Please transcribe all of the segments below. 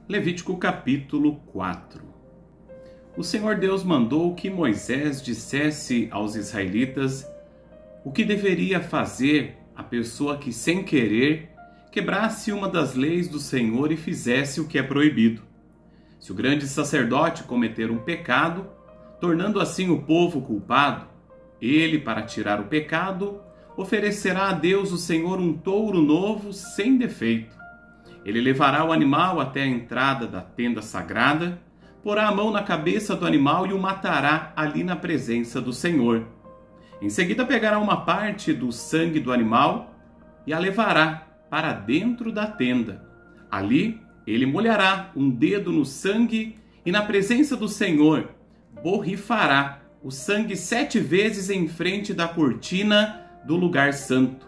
Levítico capítulo 4. O Senhor Deus mandou que Moisés dissesse aos israelitas o que deveria fazer a pessoa que, sem querer, quebrasse uma das leis do Senhor e fizesse o que é proibido. Se o grande sacerdote cometer um pecado, tornando assim o povo culpado, ele, para tirar o pecado, oferecerá a Deus o Senhor um touro novo sem defeito. Ele levará o animal até a entrada da tenda sagrada, porá a mão na cabeça do animal e o matará ali na presença do Senhor. Em seguida pegará uma parte do sangue do animal e a levará para dentro da tenda. Ali ele molhará um dedo no sangue e na presença do Senhor borrifará o sangue 7 vezes em frente da cortina do lugar santo.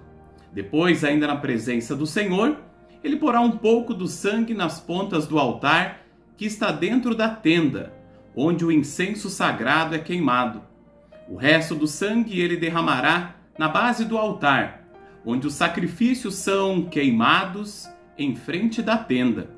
Depois, ainda na presença do Senhor, ele porá um pouco do sangue nas pontas do altar que está dentro da tenda, onde o incenso sagrado é queimado. O resto do sangue ele derramará na base do altar, onde os sacrifícios são queimados em frente da tenda.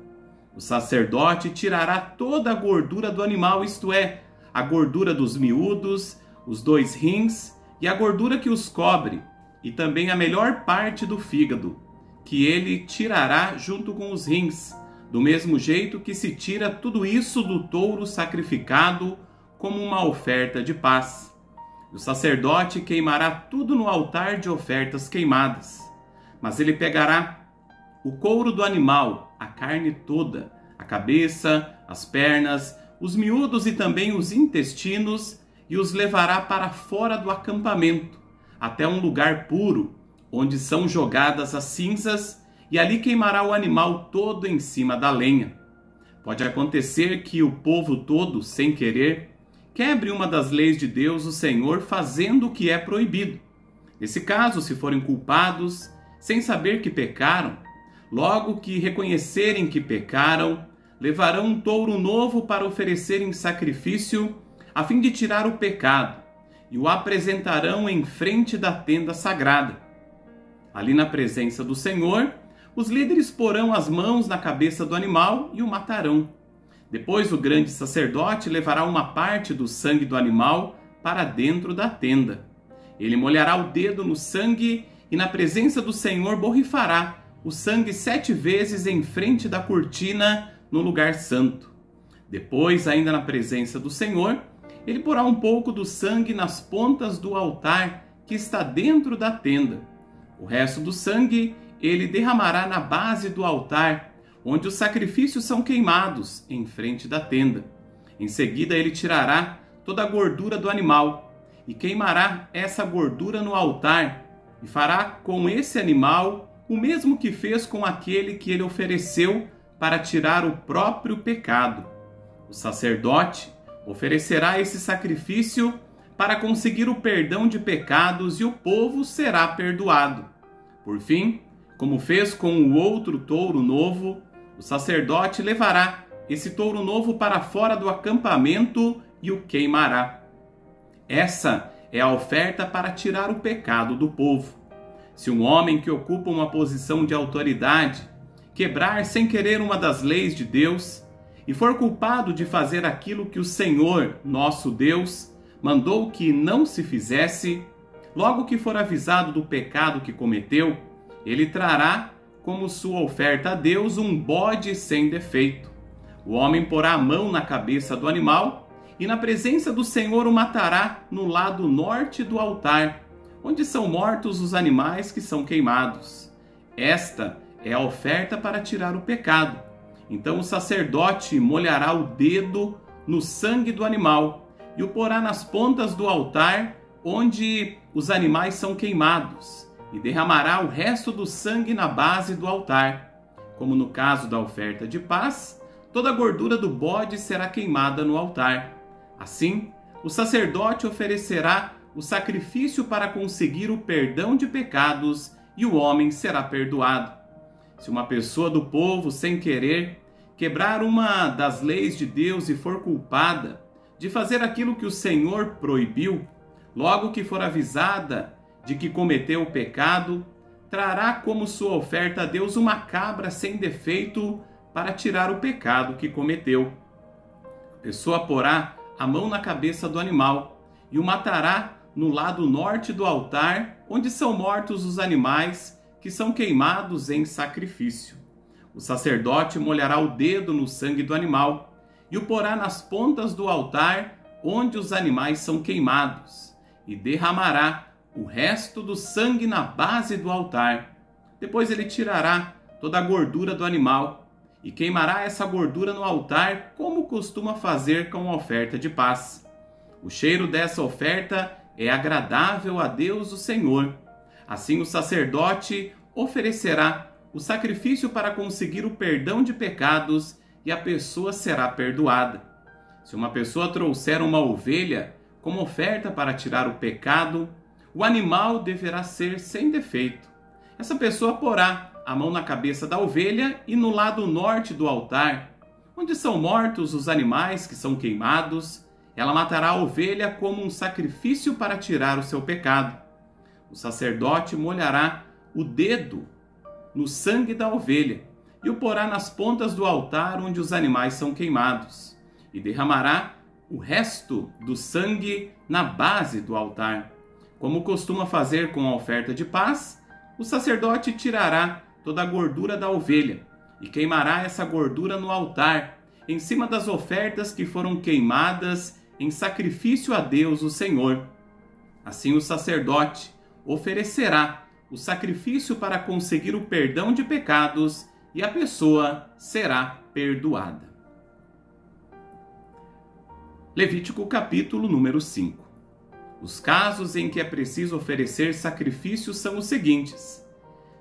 O sacerdote tirará toda a gordura do animal, isto é, a gordura dos miúdos, os 2 rins e a gordura que os cobre, e também a melhor parte do fígado, que ele tirará junto com os rins, do mesmo jeito que se tira tudo isso do touro sacrificado como uma oferta de paz. O sacerdote queimará tudo no altar de ofertas queimadas, mas ele pegará o couro do animal, a carne toda, a cabeça, as pernas, os miúdos e também os intestinos, e os levará para fora do acampamento, até um lugar puro, onde são jogadas as cinzas, e ali queimará o animal todo em cima da lenha. Pode acontecer que o povo todo, sem querer, quebre uma das leis de Deus, o Senhor, fazendo o que é proibido. Nesse caso, se forem culpados, sem saber que pecaram, logo que reconhecerem que pecaram, levarão um touro novo para oferecer em sacrifício, a fim de tirar o pecado, e o apresentarão em frente da tenda sagrada. Ali na presença do Senhor, os líderes porão as mãos na cabeça do animal e o matarão. Depois o grande sacerdote levará uma parte do sangue do animal para dentro da tenda. Ele molhará o dedo no sangue e na presença do Senhor borrifará o sangue 7 vezes em frente da cortina no lugar santo. Depois, ainda na presença do Senhor, ele porá um pouco do sangue nas pontas do altar que está dentro da tenda. O resto do sangue ele derramará na base do altar, onde os sacrifícios são queimados, em frente da tenda. Em seguida ele tirará toda a gordura do animal e queimará essa gordura no altar, e fará com esse animal o mesmo que fez com aquele que ele ofereceu para tirar o próprio pecado. O sacerdote oferecerá esse sacrifício para conseguir o perdão de pecados e o povo será perdoado. Por fim, como fez com o outro touro novo, o sacerdote levará esse touro novo para fora do acampamento e o queimará. Essa é a oferta para tirar o pecado do povo. Se um homem que ocupa uma posição de autoridade quebrar sem querer uma das leis de Deus e for culpado de fazer aquilo que o Senhor, nosso Deus, mandou que não se fizesse, logo que for avisado do pecado que cometeu, ele trará como sua oferta a Deus um bode sem defeito. O homem porá a mão na cabeça do animal e na presença do Senhor o matará no lado norte do altar, onde são mortos os animais que são queimados. Esta é a oferta para tirar o pecado. Então o sacerdote molhará o dedo no sangue do animal e o porá nas pontas do altar onde os animais são queimados, e derramará o resto do sangue na base do altar. Como no caso da oferta de paz, toda a gordura do bode será queimada no altar. Assim, o sacerdote oferecerá o sacrifício para conseguir o perdão de pecados e o homem será perdoado. Se uma pessoa do povo, sem querer, quebrar uma das leis de Deus e for culpada de fazer aquilo que o Senhor proibiu, logo que for avisada de que cometeu o pecado, trará como sua oferta a Deus uma cabra sem defeito para tirar o pecado que cometeu. A pessoa porá a mão na cabeça do animal e o matará no lado norte do altar, onde são mortos os animais que são queimados em sacrifício. O sacerdote molhará o dedo no sangue do animal e o porá nas pontas do altar, onde os animais são queimados, e derramará o resto do sangue na base do altar. Depois ele tirará toda a gordura do animal e queimará essa gordura no altar, como costuma fazer com a oferta de paz. O cheiro dessa oferta é agradável a Deus, o Senhor. Assim o sacerdote oferecerá o sacrifício para conseguir o perdão de pecados e a pessoa será perdoada. Se uma pessoa trouxer uma ovelha como oferta para tirar o pecado, o animal deverá ser sem defeito. Essa pessoa porá a mão na cabeça da ovelha e no lado norte do altar, onde são mortos os animais que são queimados, ela matará a ovelha como um sacrifício para tirar o seu pecado. O sacerdote molhará o dedo no sangue da ovelha e o porá nas pontas do altar onde os animais são queimados, e derramará o resto do sangue na base do altar. Como costuma fazer com a oferta de paz, o sacerdote tirará toda a gordura da ovelha e queimará essa gordura no altar, em cima das ofertas que foram queimadas em sacrifício a Deus, o Senhor. Assim o sacerdote oferecerá o sacrifício para conseguir o perdão de pecados e a pessoa será perdoada. Levítico capítulo número 5. Os casos em que é preciso oferecer sacrifícios são os seguintes: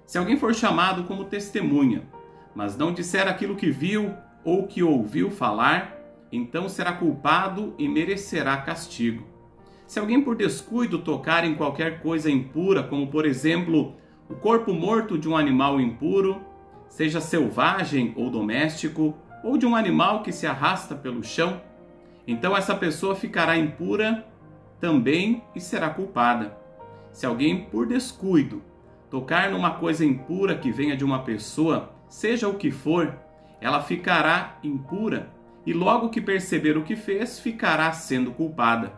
se alguém for chamado como testemunha, mas não disser aquilo que viu ou que ouviu falar, então será culpado e merecerá castigo. Se alguém por descuido tocar em qualquer coisa impura, como por exemplo o corpo morto de um animal impuro, seja selvagem ou doméstico, ou de um animal que se arrasta pelo chão, então essa pessoa ficará impura também e será culpada. Se alguém por descuido tocar numa coisa impura que venha de uma pessoa, seja o que for, ela ficará impura e logo que perceber o que fez, ficará sendo culpada.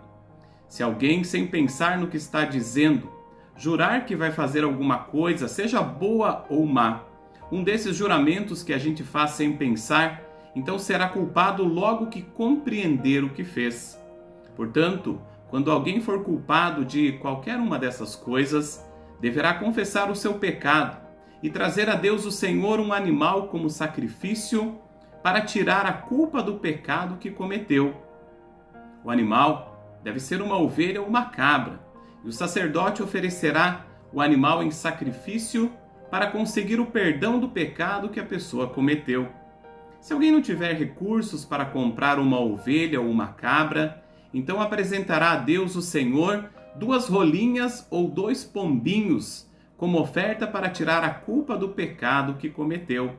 Se alguém, sem pensar no que está dizendo, jurar que vai fazer alguma coisa, seja boa ou má, um desses juramentos que a gente faz sem pensar, então será culpado logo que compreender o que fez. Portanto, quando alguém for culpado de qualquer uma dessas coisas, deverá confessar o seu pecado e trazer a Deus o Senhor um animal como sacrifício para tirar a culpa do pecado que cometeu. O animal deve ser uma ovelha ou uma cabra, e o sacerdote oferecerá o animal em sacrifício para conseguir o perdão do pecado que a pessoa cometeu. Se alguém não tiver recursos para comprar uma ovelha ou uma cabra, então apresentará a Deus o Senhor 2 rolinhas ou 2 pombinhos como oferta para tirar a culpa do pecado que cometeu.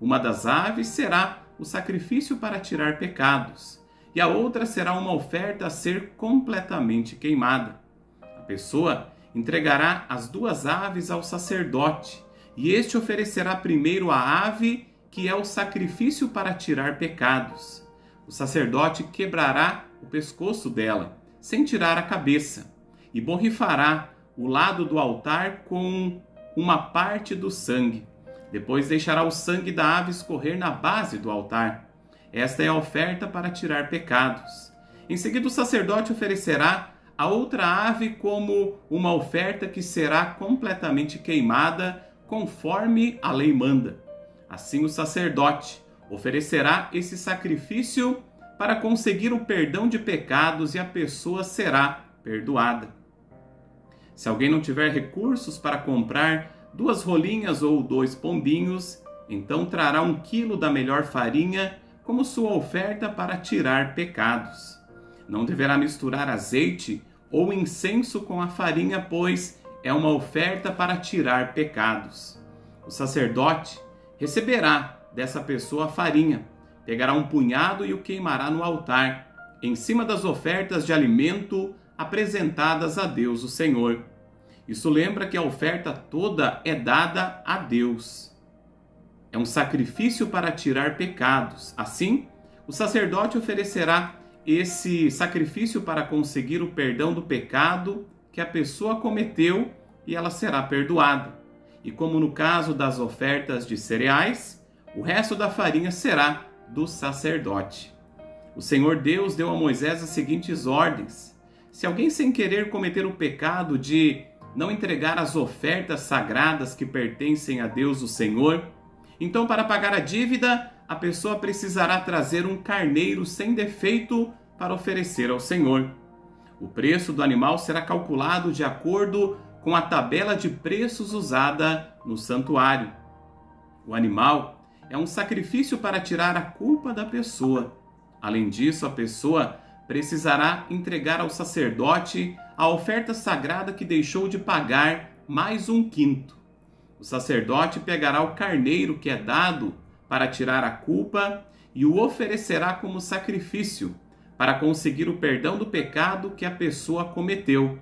Uma das aves será o sacrifício para tirar pecados, e a outra será uma oferta a ser completamente queimada. A pessoa entregará as 2 aves ao sacerdote, e este oferecerá primeiro a ave, que é o sacrifício para tirar pecados. O sacerdote quebrará o pescoço dela, sem tirar a cabeça, e borrifará o lado do altar com uma parte do sangue. Depois deixará o sangue da ave escorrer na base do altar. Esta é a oferta para tirar pecados. Em seguida, o sacerdote oferecerá a outra ave como uma oferta que será completamente queimada, conforme a lei manda. Assim, o sacerdote oferecerá esse sacrifício para conseguir o perdão de pecados e a pessoa será perdoada. Se alguém não tiver recursos para comprar 2 rolinhas ou 2 pombinhos, então trará 1 quilo da melhor farinha como sua oferta para tirar pecados. Não deverá misturar azeite ou incenso com a farinha, pois é uma oferta para tirar pecados. O sacerdote receberá dessa pessoa a farinha, pegará um punhado e o queimará no altar, em cima das ofertas de alimento apresentadas a Deus o Senhor. Isso lembra que a oferta toda é dada a Deus. é um sacrifício para tirar pecados. Assim, o sacerdote oferecerá esse sacrifício para conseguir o perdão do pecado que a pessoa cometeu e ela será perdoada. E como no caso das ofertas de cereais, o resto da farinha será do sacerdote. O Senhor Deus deu a Moisés as seguintes ordens: se alguém sem querer cometer o pecado de não entregar as ofertas sagradas que pertencem a Deus o Senhor, então para pagar a dívida, a pessoa precisará trazer um carneiro sem defeito para oferecer ao Senhor. O preço do animal será calculado de acordo com a tabela de preços usada no santuário. O animal é um sacrifício para tirar a culpa da pessoa. Além disso, a pessoa precisará entregar ao sacerdote a oferta sagrada que deixou de pagar mais 1/5. O sacerdote pegará o carneiro que é dado para tirar a culpa e o oferecerá como sacrifício para conseguir o perdão do pecado que a pessoa cometeu.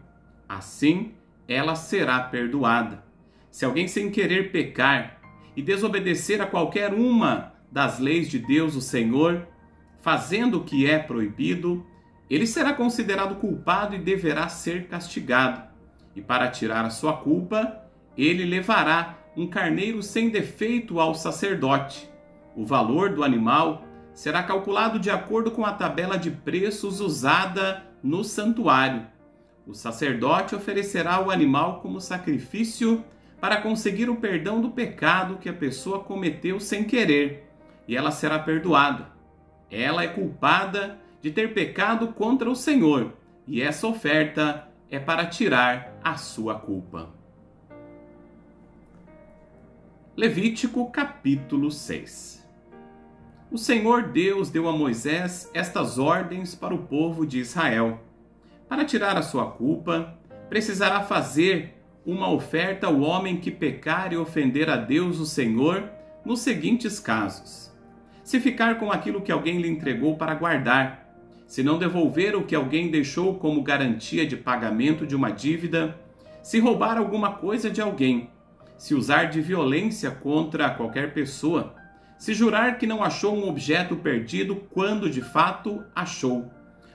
Assim, ela será perdoada. Se alguém sem querer pecar e desobedecer a qualquer uma das leis de Deus, o Senhor, fazendo o que é proibido, ele será considerado culpado e deverá ser castigado. E para tirar a sua culpa, ele levará um carneiro sem defeito ao sacerdote. O valor do animal será calculado de acordo com a tabela de preços usada no santuário. O sacerdote oferecerá o animal como sacrifício para conseguir o perdão do pecado que a pessoa cometeu sem querer, e ela será perdoada. Ela é culpada de ter pecado contra o Senhor, e essa oferta é para tirar a sua culpa. Levítico capítulo 6. O Senhor Deus deu a Moisés estas ordens para o povo de Israel. Para tirar a sua culpa, precisará fazer uma oferta ao homem que pecar e ofender a Deus o Senhor nos seguintes casos: se ficar com aquilo que alguém lhe entregou para guardar, se não devolver o que alguém deixou como garantia de pagamento de uma dívida, se roubar alguma coisa de alguém, se usar de violência contra qualquer pessoa, se jurar que não achou um objeto perdido quando de fato achou,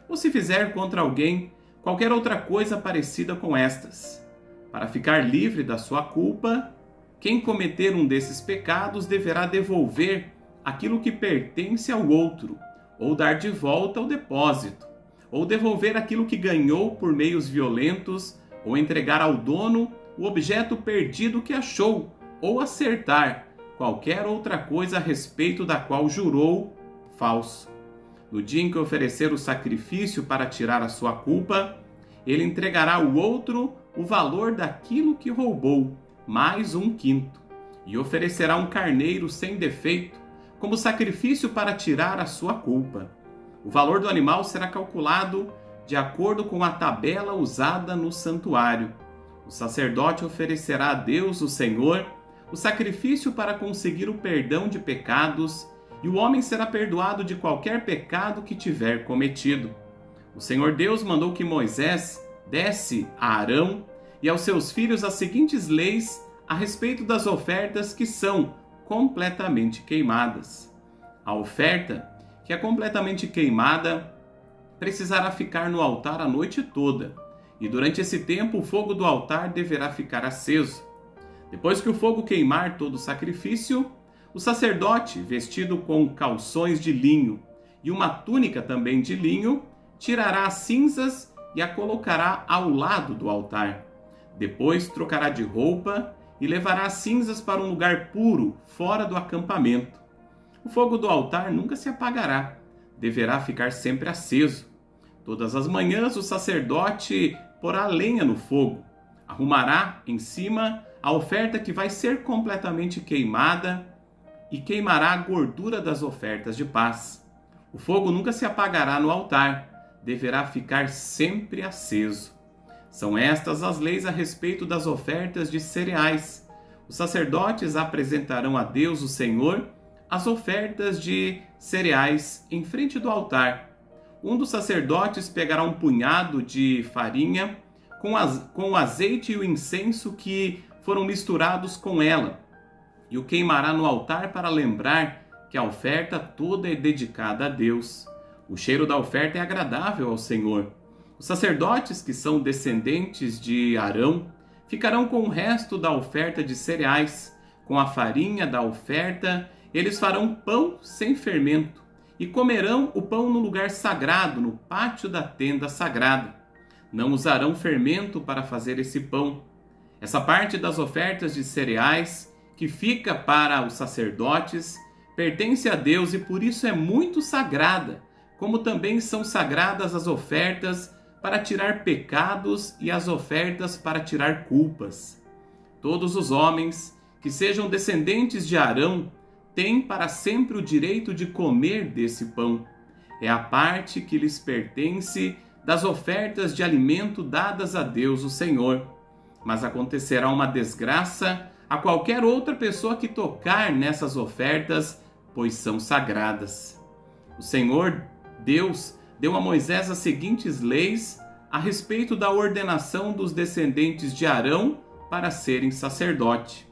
ou se fizer contra alguém qualquer outra coisa parecida com estas. Para ficar livre da sua culpa, quem cometer um desses pecados deverá devolver aquilo que pertence ao outro, ou dar de volta ao depósito, ou devolver aquilo que ganhou por meios violentos, ou entregar ao dono o objeto perdido que achou, ou acertar qualquer outra coisa a respeito da qual jurou falso. No dia em que oferecer o sacrifício para tirar a sua culpa, ele entregará ao outro o valor daquilo que roubou, mais 1/5, e oferecerá um carneiro sem defeito, como sacrifício para tirar a sua culpa. O valor do animal será calculado de acordo com a tabela usada no santuário. O sacerdote oferecerá a Deus, o Senhor, o sacrifício para conseguir o perdão de pecados, e o homem será perdoado de qualquer pecado que tiver cometido. O Senhor Deus mandou que Moisés desse a Arão e aos seus filhos as seguintes leis a respeito das ofertas que são completamente queimadas. A oferta que é completamente queimada precisará ficar no altar a noite toda, e durante esse tempo o fogo do altar deverá ficar aceso. Depois que o fogo queimar todo o sacrifício, o sacerdote, vestido com calções de linho e uma túnica também de linho, tirará as cinzas e a colocará ao lado do altar. Depois trocará de roupa e levará as cinzas para um lugar puro, fora do acampamento. O fogo do altar nunca se apagará, deverá ficar sempre aceso. Todas as manhãs o sacerdote porá lenha no fogo, arrumará em cima a oferta que vai ser completamente queimada e queimará a gordura das ofertas de paz. O fogo nunca se apagará no altar, deverá ficar sempre aceso. São estas as leis a respeito das ofertas de cereais. Os sacerdotes apresentarão a Deus, o Senhor, as ofertas de cereais em frente do altar. Um dos sacerdotes pegará um punhado de farinha com o azeite e o incenso que foram misturados com ela, e o queimará no altar para lembrar que a oferta toda é dedicada a Deus. O cheiro da oferta é agradável ao Senhor. Os sacerdotes, que são descendentes de Arão, ficarão com o resto da oferta de cereais. Com a farinha da oferta, eles farão pão sem fermento e comerão o pão no lugar sagrado, no pátio da tenda sagrada. Não usarão fermento para fazer esse pão. Essa parte das ofertas de cereais, que fica para os sacerdotes, pertence a Deus e por isso é muito sagrada, como também são sagradas as ofertas para tirar pecados e as ofertas para tirar culpas. Todos os homens que sejam descendentes de Arão têm para sempre o direito de comer desse pão. É a parte que lhes pertence das ofertas de alimento dadas a Deus, o Senhor. Mas acontecerá uma desgraça a qualquer outra pessoa que tocar nessas ofertas, pois são sagradas. O Senhor Deus deu a Moisés as seguintes leis a respeito da ordenação dos descendentes de Arão para serem sacerdote.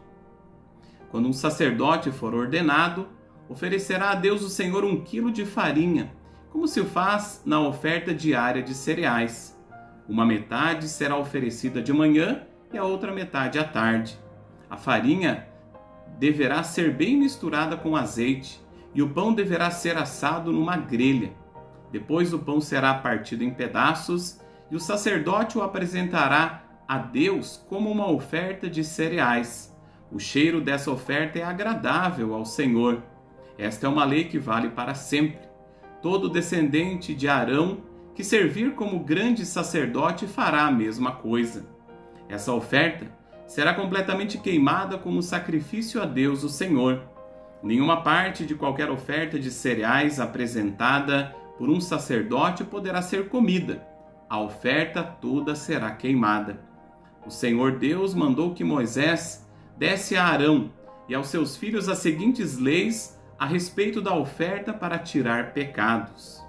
Quando um sacerdote for ordenado, oferecerá a Deus o Senhor 1 quilo de farinha, como se faz na oferta diária de cereais. Uma metade será oferecida de manhã e a outra metade à tarde. A farinha deverá ser bem misturada com azeite e o pão deverá ser assado numa grelha. Depois o pão será partido em pedaços e o sacerdote o apresentará a Deus como uma oferta de cereais. O cheiro dessa oferta é agradável ao Senhor. Esta é uma lei que vale para sempre. Todo descendente de Arão que servir como grande sacerdote fará a mesma coisa. Essa oferta será completamente queimada como sacrifício a Deus, o Senhor. Nenhuma parte de qualquer oferta de cereais apresentada por um sacerdote poderá ser comida. A oferta toda será queimada. O Senhor Deus mandou que Moisés desse a Arão e aos seus filhos as seguintes leis a respeito da oferta para tirar pecados.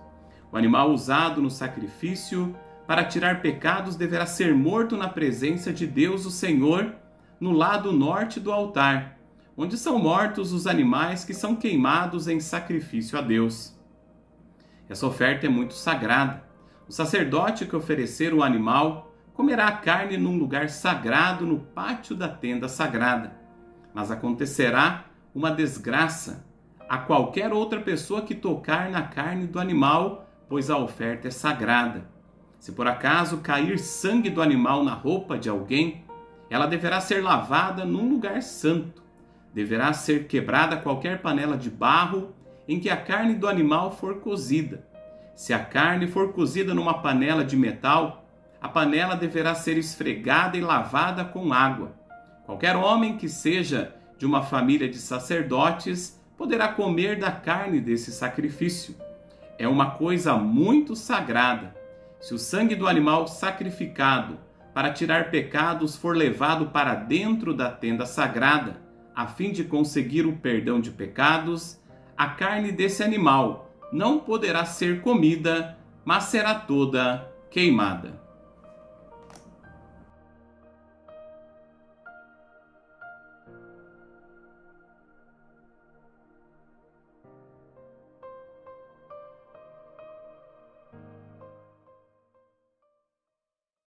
O animal usado no sacrifício para tirar pecados deverá ser morto na presença de Deus, o Senhor, no lado norte do altar, onde são mortos os animais que são queimados em sacrifício a Deus. Essa oferta é muito sagrada. O sacerdote que oferecer o animal comerá a carne num lugar sagrado no pátio da tenda sagrada. Mas acontecerá uma desgraça a qualquer outra pessoa que tocar na carne do animal, pois a oferta é sagrada. Se por acaso cair sangue do animal na roupa de alguém, ela deverá ser lavada num lugar santo. Deverá ser quebrada qualquer panela de barro em que a carne do animal for cozida. Se a carne for cozida numa panela de metal, a panela deverá ser esfregada e lavada com água. Qualquer homem que seja de uma família de sacerdotes poderá comer da carne desse sacrifício. É uma coisa muito sagrada. Se o sangue do animal sacrificado para tirar pecados for levado para dentro da tenda sagrada, a fim de conseguir o perdão de pecados, a carne desse animal não poderá ser comida, mas será toda queimada.